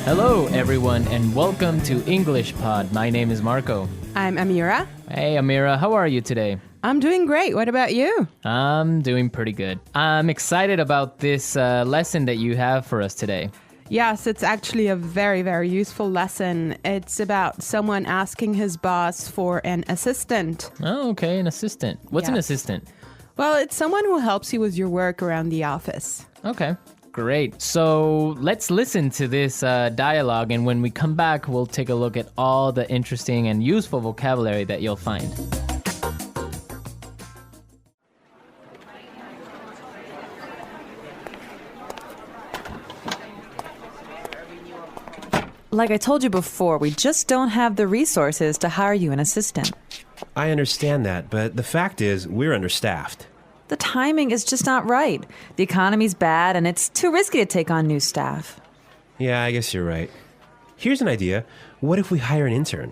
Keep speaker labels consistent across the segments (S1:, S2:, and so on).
S1: Hello, everyone, and welcome to English Pod. My name is Marco.
S2: I'm Amira.
S1: Hey, Amira, how are you today?
S2: I'm doing great. What about you?
S1: I'm doing pretty good. I'm excited about this lesson that you have for us today.
S2: Yes, it's actually a very, very useful lesson. It's about someone asking his boss for an assistant.
S1: Oh, okay, an assistant. What's an
S2: Yes.
S1: assistant?
S2: Well, it's someone who helps you with your work around the office.
S1: Okay, great. So let's listen to this dialogue, and when we come back, we'll take a look at all the interesting and useful vocabulary that you'll find.
S3: Like I told you before, we just don't have the resources to hire you an assistant.
S4: I understand that, but the fact is, we're understaffed.
S3: The timing is just not right. The economy's bad, and it's too risky to take on new staff.
S4: Yeah, I guess you're right. Here's an idea. What if we hire an intern?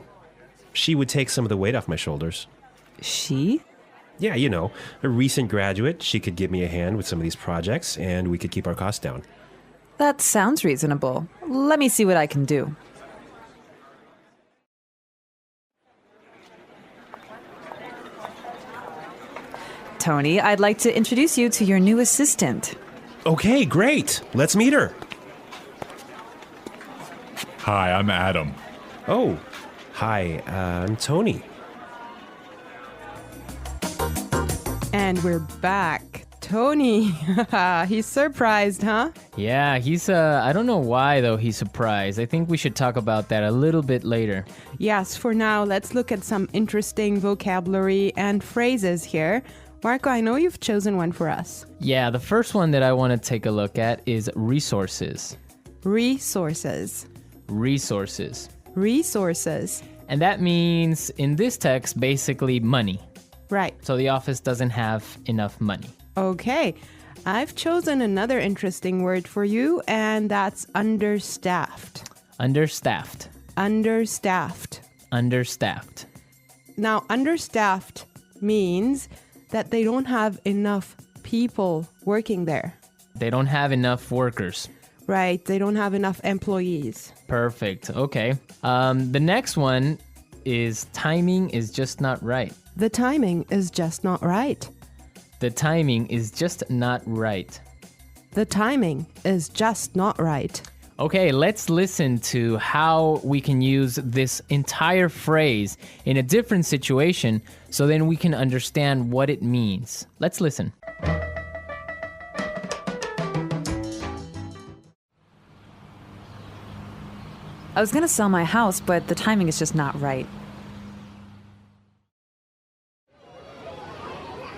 S4: She would take some of the weight off my shoulders.
S3: She?
S4: Yeah, you know, a recent graduate. She could give me a hand with some of these projects, and we could keep our costs down.
S3: That sounds reasonable. Let me see what I can do. Tony, I'd like to introduce you to your new assistant.
S4: Okay, great. Let's meet her.
S5: Hi, I'm Adam.
S4: Oh, hi, I'm Tony.
S2: And we're back. Tony, he's surprised, huh?
S1: Yeah, he's, I don't know why, though, he's surprised. I think we should talk about that a little bit later.
S2: Yes, for now, let's look at some interesting vocabulary and phrases here. Marco, I know you've chosen one for us.
S1: Yeah, the first one that I want to take a look at is resources.
S2: Resources.
S1: Resources.
S2: Resources.
S1: And that means, in this text, basically money.
S2: Right.
S1: So the office doesn't have enough money.
S2: Okay. I've chosen another interesting word for you, and that's understaffed.
S1: Understaffed.
S2: Understaffed.
S1: Understaffed.
S2: Now, understaffed means that they don't have enough people working there.
S1: They don't have enough workers.
S2: Right. They don't have enough employees.
S1: Perfect. Okay. The next one is timing is just not right.
S2: The timing is just not right.
S1: The timing is just not right.
S2: The timing is just not right.
S1: Okay, let's listen to how we can use this entire phrase in a different situation so then we can understand what it means. Let's listen.
S3: I was going to sell my house, but the timing is just not right.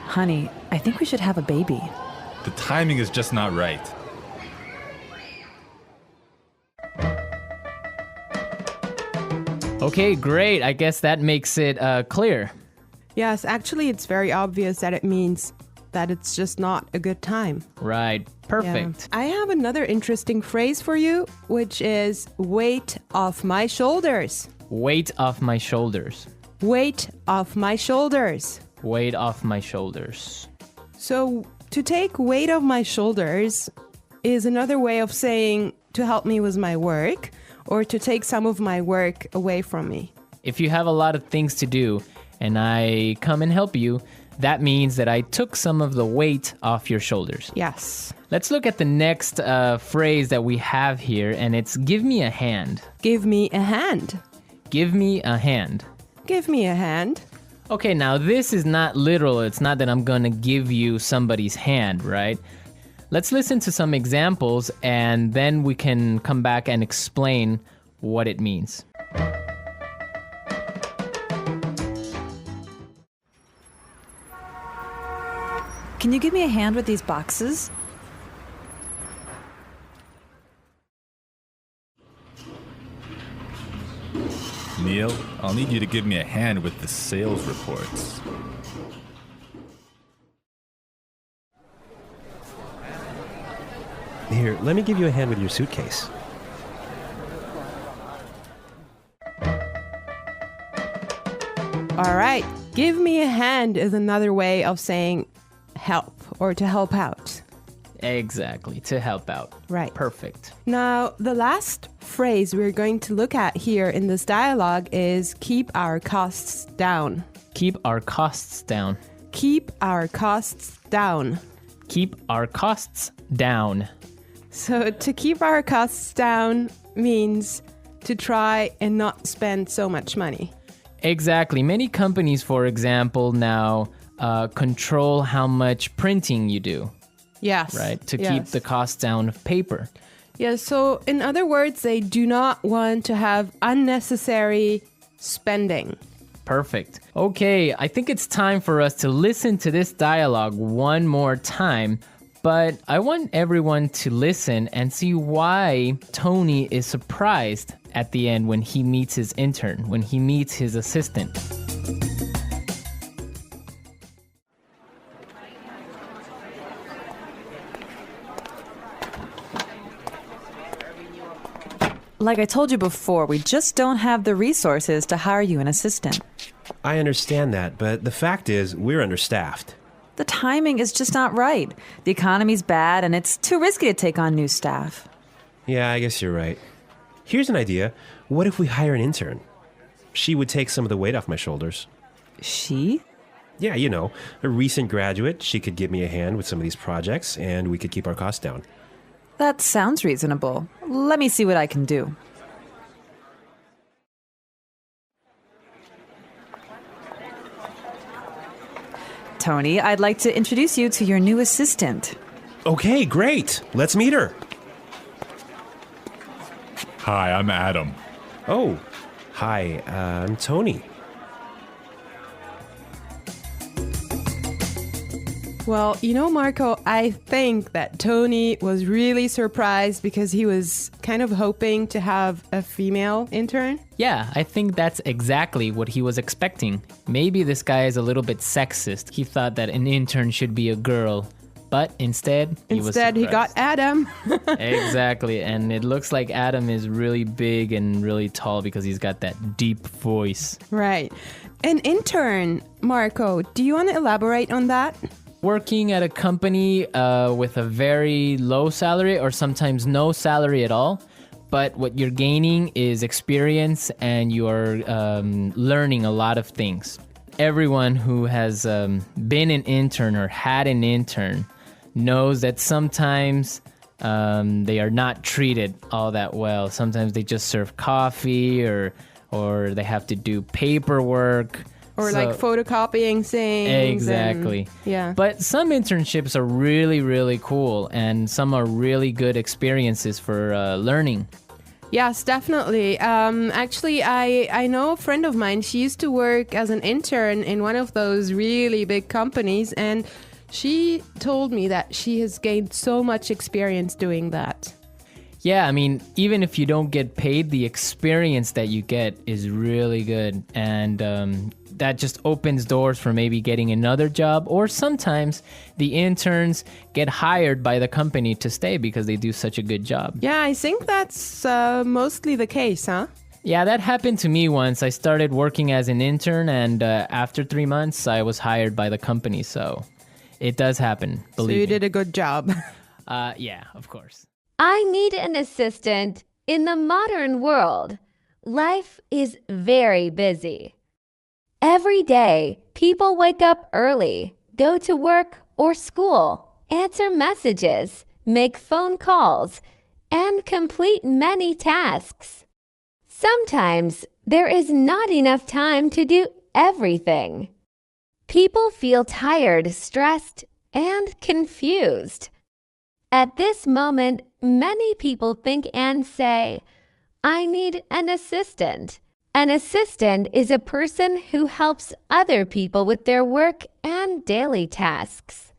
S3: Honey, I think we should have a baby.
S5: The timing is just not right.
S1: Okay, great. I guess that makes it clear.
S2: Yes, actually, it's very obvious that it means that it's just not a good time.
S1: Right. Perfect.
S2: Yeah. I have another interesting phrase for you, which is weight off my shoulders.
S1: Weight off my shoulders.
S2: Weight off my shoulders.
S1: Weight off my shoulders.
S2: So, to take weight off my shoulders is another way of saying to help me with my work or to take some of my work away from me.
S1: If you have a lot of things to do and I come and help you, that means that I took some of the weight off your shoulders.
S2: Yes.
S1: Let's look at the next phrase that we have here, and it's give me a hand.
S2: Give me a hand.
S1: Give me a hand.
S2: Give me a hand.
S1: Okay, now this is not literal. It's not that I'm gonna give you somebody's hand, right? Let's listen to some examples and then we can come back and explain what it means.
S3: Can you give me a hand with these boxes?
S5: Neil, I'll need you to give me a hand with the sales reports.
S4: Here, let me give you a hand with your suitcase.
S2: All right. Give me a hand is another way of saying help or to help out.
S1: Exactly, to help out.
S2: Right.
S1: Perfect.
S2: Now, the last phrase we're going to look at here in this dialogue is keep our costs down.
S1: Keep our costs down.
S2: Keep our costs down.
S1: Keep our costs down.
S2: So to keep our costs down means to try and not spend so much money.
S1: Exactly. Many companies, for example, now control how much printing you do,
S2: Yes.
S1: right? To keep
S2: yes.
S1: the cost down of paper.
S2: Yeah, so in other words, they do not want to have unnecessary spending.
S1: Perfect. Okay, I think it's time for us to listen to this dialogue one more time. But I want everyone to listen and see why Tony is surprised at the end when he meets his intern, when he meets his assistant.
S3: Like I told you before, we just don't have the resources to hire you an assistant.
S4: I understand that, but the fact is, we're understaffed.
S3: The timing is just not right. The economy's bad, and it's too risky to take on new staff.
S4: Yeah, I guess you're right. Here's an idea. What if we hire an intern? She would take some of the weight off my shoulders.
S3: She?
S4: Yeah, you know, a recent graduate. She could give me a hand with some of these projects, and we could keep our costs down.
S3: That sounds reasonable. Let me see what I can do. Tony, I'd like to introduce you to your new assistant.
S4: Okay, great. Let's meet her.
S5: Hi, I'm Adam.
S4: Oh, hi, I'm Tony.
S2: Well, you know, Marco, I think that Tony was really surprised because he was kind of hoping to have a female intern.
S1: Yeah, I think that's exactly what he was expecting. Maybe this guy is a little bit sexist. He thought that an intern should be a girl. But instead, he
S2: got Adam.
S1: Exactly. And it looks like Adam is really big and really tall because he's got that deep voice.
S2: Right. An intern, Marco, do you want to elaborate on that?
S1: Working at a company with a very low salary or sometimes no salary at all. But what you're gaining is experience and you are learning a lot of things. Everyone who has been an intern or had an intern knows that sometimes they are not treated all that well. Sometimes they just serve coffee or they have to do paperwork.
S2: Or like photocopying things.
S1: Exactly.
S2: Yeah.
S1: But some internships are really, really cool and some are really good experiences for learning.
S2: Yes, definitely. Actually, I know a friend of mine. She used to work as an intern in one of those really big companies, and she told me that she has gained so much experience doing that.
S1: Yeah, I mean, even if you don't get paid, the experience that you get is really good. And that just opens doors for maybe getting another job. Or sometimes the interns get hired by the company to stay because they do such a good job.
S2: Yeah, I think that's mostly the case, huh?
S1: Yeah, that happened to me once. I started working as an intern, and after 3 months, I was hired by the company. So it does happen, believe me.
S2: So you did a good job.
S1: Yeah, of course.
S6: I need an assistant in the modern world. Life is very busy. Every day, people wake up early, go to work or school, answer messages, make phone calls, and complete many tasks. Sometimes there is not enough time to do everything. People feel tired, stressed, and confused. At this moment, many people think and say, I need an assistant. An assistant is a person who helps other people with their work and daily tasks.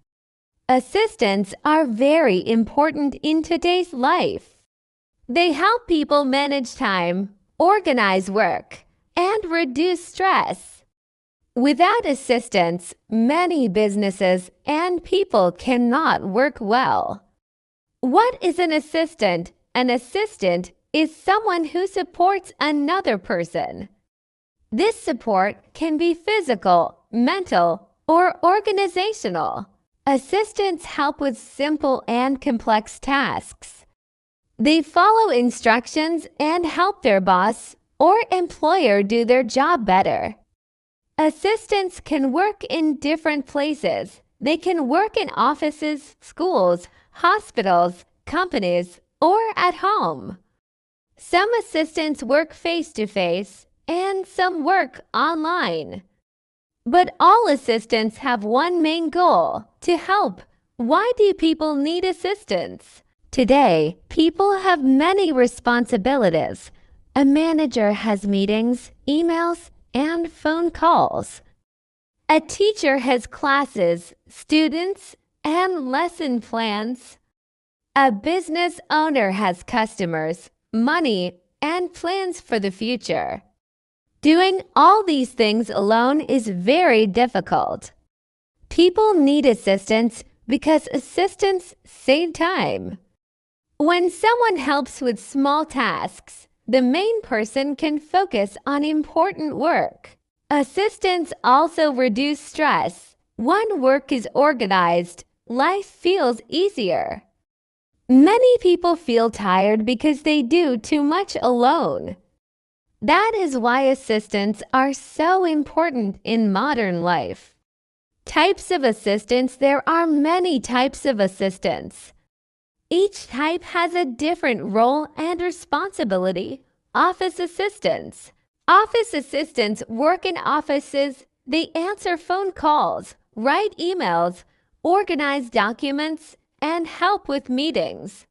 S6: Assistants are very important in today's life. They help people manage time, organize work, and reduce stress. Without assistants, many businesses and people cannot work well. What is an assistant? An assistant is someone who supports another person. This support can be physical, mental, or organizational. Assistants help with simple and complex tasks. They follow instructions and help their boss or employer do their job better. Assistants can work in different places. They can work in offices, schools, hospitals, companies, or at home. Some assistants work face-to-face and some work online. But all assistants have one main goal: to help. Why do people need assistance? Today, people have many responsibilities. A manager has meetings, emails, and phone calls. A teacher has classes, students, and lesson plans. A business owner has customers, money, and plans for the future. Doing all these things alone is very difficult. People need assistance because assistants save time. When someone helps with small tasks, the main person can focus on important work. Assistants also reduce stress. When work is organized, life feels easier. Many people feel tired because they do too much alone. That is why assistants are so important in modern life. Types of assistants. There are many types of assistants. Each type has a different role and responsibility. Office assistants. Office assistants work in offices. They answer phone calls, write emails, organize documents, and help with meetings.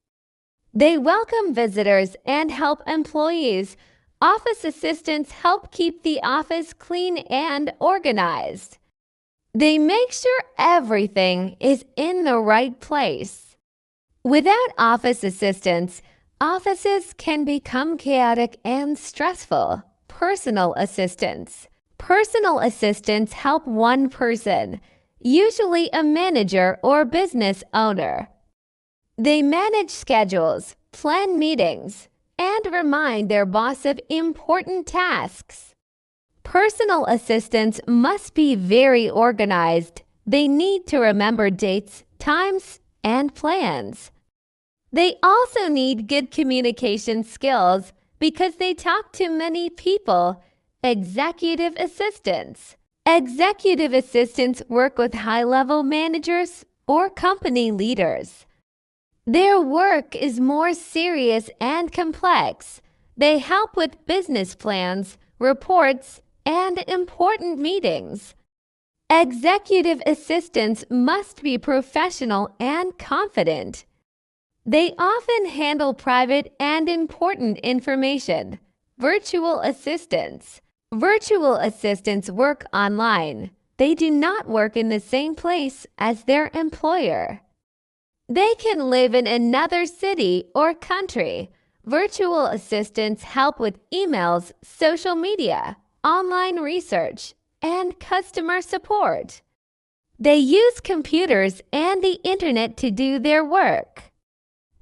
S6: They welcome visitors and help employees. Office assistants help keep the office clean and organized. They make sure everything is in the right place. Without office assistants, offices can become chaotic and stressful. Personal assistants. Personal assistants help one person, usually a manager or business owner. They manage schedules, plan meetings, and remind their boss of important tasks. Personal assistants must be very organized. They need to remember dates, times, and plans. They also need good communication skills because they talk to many people. Executive assistants. Executive assistants work with high-level managers or company leaders. Their work is more serious and complex. They help with business plans, reports, and important meetings. Executive assistants must be professional and confident. They often handle private and important information. Virtual assistants. Virtual assistants work online. They do not work in the same place as their employer. They can live in another city or country. Virtual assistants help with emails, social media, online research, and customer support. They use computers and the internet to do their work.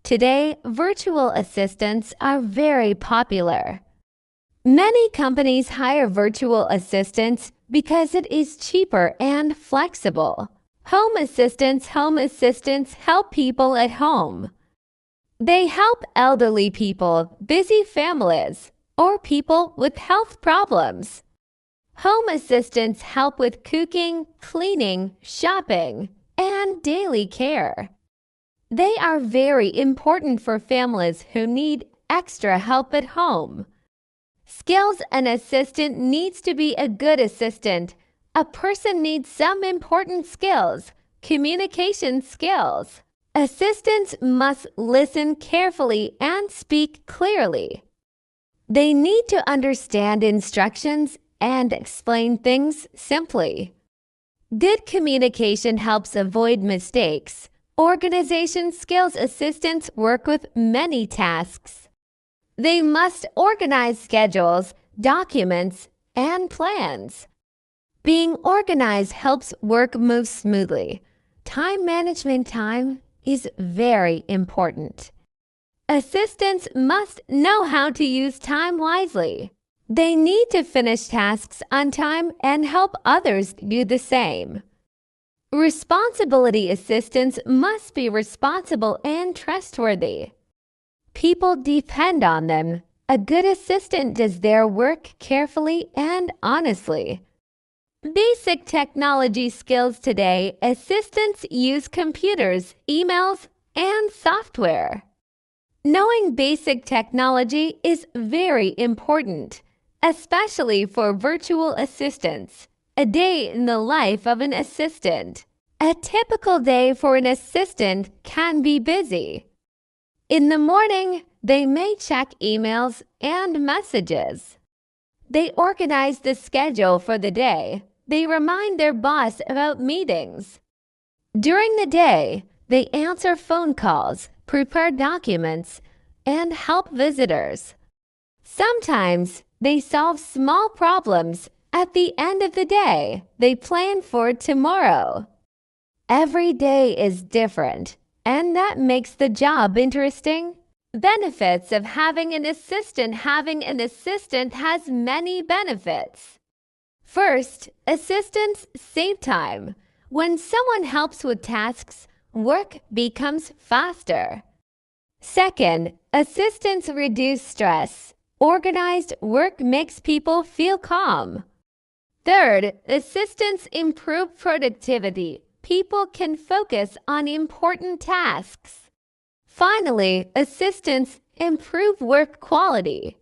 S6: Today, virtual assistants are very popular. Many companies hire virtual assistants because it is cheaper and flexible. Home assistants help people at home. They help elderly people, busy families, or people with health problems. Home assistants help with cooking, cleaning, shopping, and daily care. They are very important for families who need extra help at home. Skills: an assistant needs to be a good assistant. A person needs some important skills, communication skills. Assistants must listen carefully and speak clearly. They need to understand instructions and explain things simply. Good communication helps avoid mistakes. Organization skills: assistants work with many tasks. They must organize schedules, documents, and plans. Being organized helps work move smoothly. Time management is very important. Assistants must know how to use time wisely. They need to finish tasks on time and help others do the same. Responsibility assistants must be responsible and trustworthy. People depend on them. A good assistant does their work carefully and honestly. Basic technology skills today, assistants use computers, emails, and software. Knowing basic technology is very important, especially for virtual assistants. A day in the life of an assistant. A typical day for an assistant can be busy. In the morning, they may check emails and messages. They organize the schedule for the day. They remind their boss about meetings. During the day, they answer phone calls, prepare documents, and help visitors. Sometimes they solve small problems. At the end of the day, they plan for tomorrow. Every day is different, and that makes the job interesting. Benefits of having an assistant. Having an assistant has many benefits. First, assistants save time. When someone helps with tasks, work becomes faster. Second, assistants reduce stress. Organized work makes people feel calm. Third, assistants improve productivity. People can focus on important tasks. Finally, assistants improve work quality.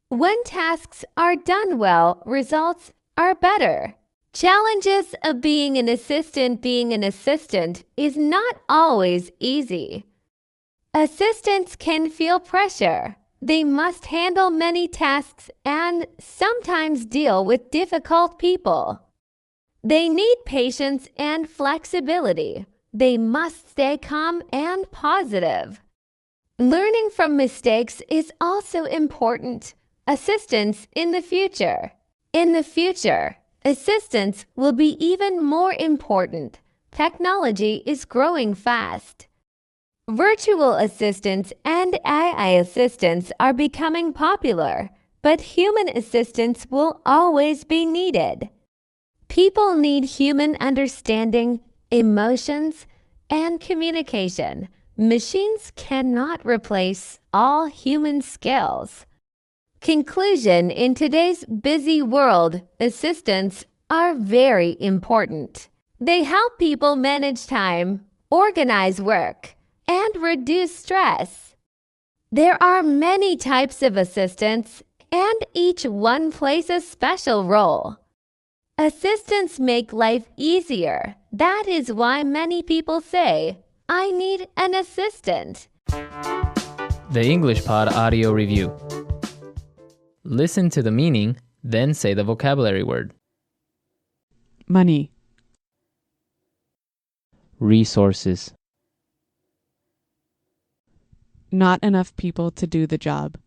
S6: When tasks are done well, results are better. Challenges of being an assistant. Being an assistant is not always easy. Assistants can feel pressure. They must handle many tasks and sometimes deal with difficult people. They need patience and flexibility. They must stay calm and positive. Learning from mistakes is also important. Assistants in the future. In the future, assistants will be even more important. Technology is growing fast. Virtual assistants and AI assistants are becoming popular, but human assistants will always be needed. People need human understanding, emotions, and communication. Machines cannot replace all human skills. Conclusion: in today's busy world, assistants are very important. They help people manage time, organize work, and reduce stress. There are many types of assistants, and each one plays a special role. Assistants make life easier. That is why many people say, "I need an assistant."
S1: The English Pod Audio Review. Listen to the meaning, then say the vocabulary word.
S7: Money.
S1: Resources.
S7: Not enough people to do the job.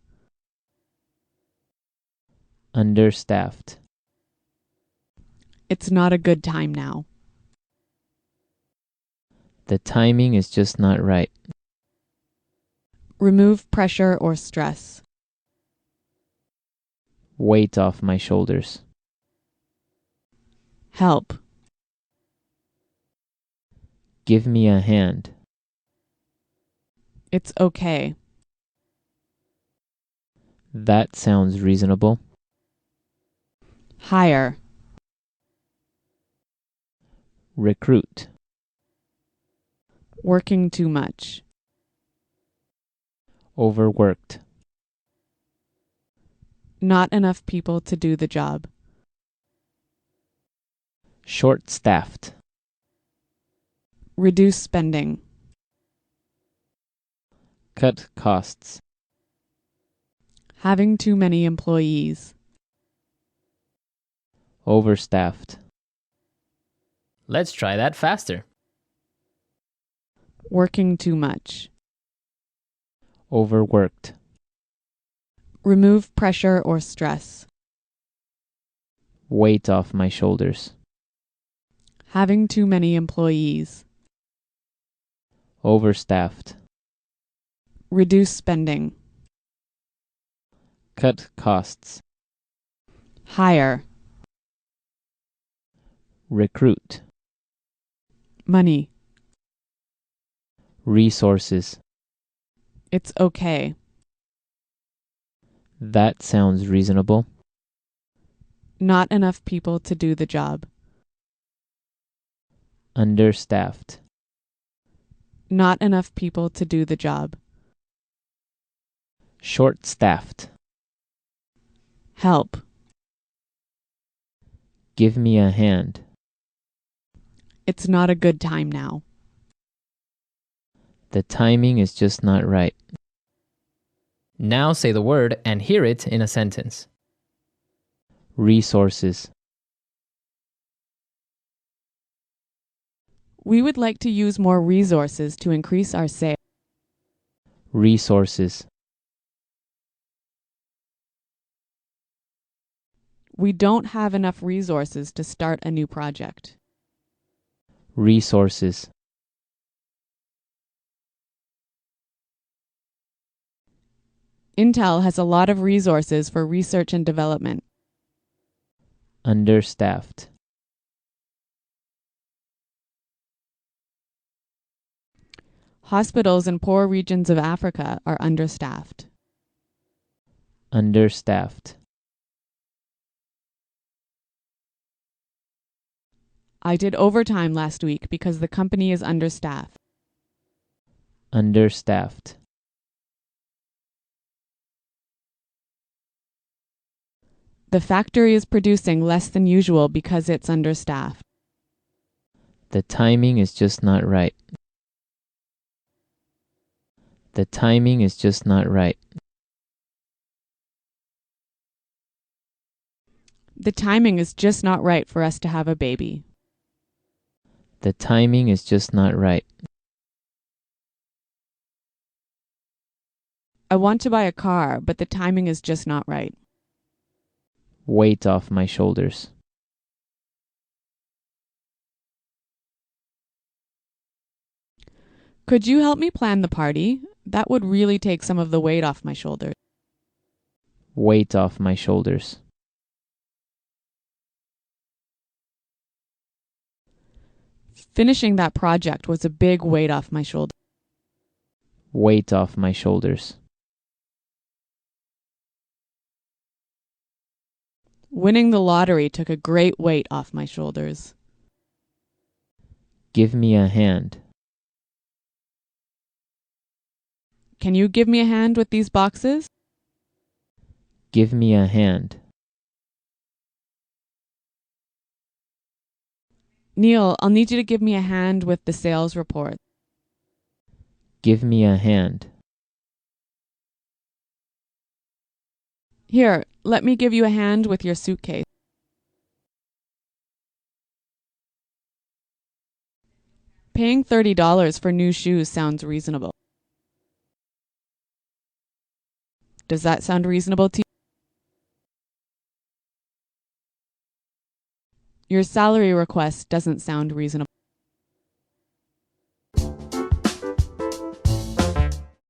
S1: Understaffed.
S7: It's not a good time now.
S1: The timing is just not right.
S7: Remove pressure or stress.
S1: Weight off my shoulders.
S7: Help.
S1: Give me a hand.
S7: It's okay.
S1: That sounds reasonable.
S7: Hire.
S1: Recruit.
S7: Working too much.
S1: Overworked.
S7: Not enough people to do the job.
S1: Short-staffed.
S7: Reduce spending.
S1: Cut costs.
S7: Having too many employees.
S1: Overstaffed. Let's try that faster.
S7: Working too much.
S1: Overworked.
S7: Remove pressure or stress.
S1: Weight off my shoulders.
S7: Having too many employees.
S1: Overstaffed.
S7: Reduce spending.
S1: Cut costs.
S7: Hire.
S1: Recruit.
S7: Money.
S1: Resources.
S7: It's okay.
S1: That sounds reasonable.
S7: Not enough people to do the job.
S1: Understaffed.
S7: Not enough people to do the job.
S1: Short-staffed.
S7: Help.
S1: Give me a hand.
S7: It's not a good time now.
S1: The timing is just not right. Now say the word and hear it in a sentence. Resources.
S7: We would like to use more resources to increase our sales.
S1: Resources.
S7: We don't have enough resources to start a new project.
S1: Resources.
S7: Intel has a lot of resources for research and development.
S1: Understaffed.
S7: Hospitals in poor regions of Africa are understaffed.
S1: Understaffed.
S7: I did overtime last week because the company is understaffed.
S1: Understaffed.
S7: The factory is producing less than usual because it's understaffed.
S1: The timing is just not right. The timing is just not right.
S7: The timing is just not right for us to have a baby.
S1: The timing is just not right.
S7: I want to buy a car, but the timing is just not right.
S1: Weight off my shoulders.
S7: Could you help me plan the party? That would really take some of the weight off my shoulders.
S1: Weight off my shoulders.
S7: Finishing that project was a big weight off my shoulders.
S1: Weight off my shoulders.
S7: Winning the lottery took a great weight off my shoulders.
S1: Give me a hand.
S7: Can you give me a hand with these boxes?
S1: Give me a hand.
S7: Neil, I'll need you to give me a hand with the sales report.
S1: Give me a hand.
S7: Here, let me give you a hand with your suitcase. Paying $30 for new shoes sounds reasonable. Does that sound reasonable to you? Your salary request doesn't sound reasonable.